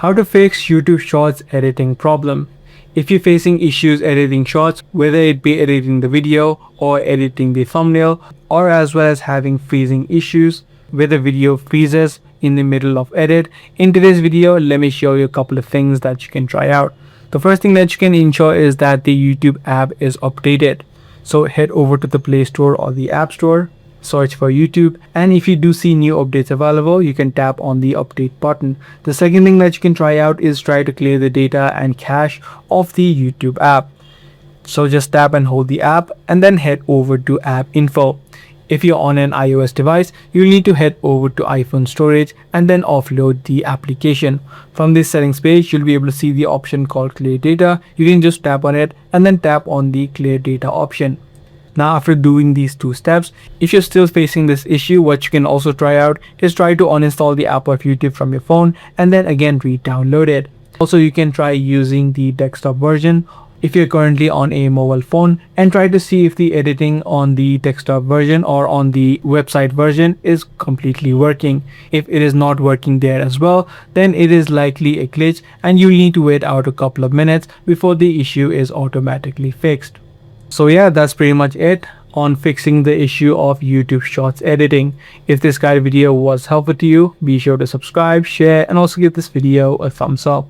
How to fix YouTube Shorts editing problem. If you're facing issues editing shorts, whether it be editing the video or editing the thumbnail, or as well as having freezing issues where the video freezes in the middle of edit, in today's video let me show you a couple of things that you can try out. The first thing that you can ensure is that the YouTube app is updated. So head over to the Play Store or the App Store, search for YouTube, and if you do see new updates available, you can tap on the update button. The second thing that you can try out is try to clear the data and cache of the YouTube app. So just tap and hold the app and then head over to app info. If you're on an iOS device, you'll need to head over to iPhone storage and then offload the application. From this settings page, you'll be able to see the option called clear data. You can just tap on it and then tap on the clear data option. Now after doing these two steps, if you're still facing this issue, what you can also try out is try to uninstall the app of YouTube from your phone and then again re-download it. Also, you can try using the desktop version if you're currently on a mobile phone and try to see if the editing on the desktop version or on the website version is completely working. If it is not working there as well, then it is likely a glitch and you need to wait out a couple of minutes before the issue is automatically fixed. So yeah, that's pretty much it on fixing the issue of YouTube Shorts editing. If this guide video was helpful to you, be sure to subscribe, share, and also give this video a thumbs up.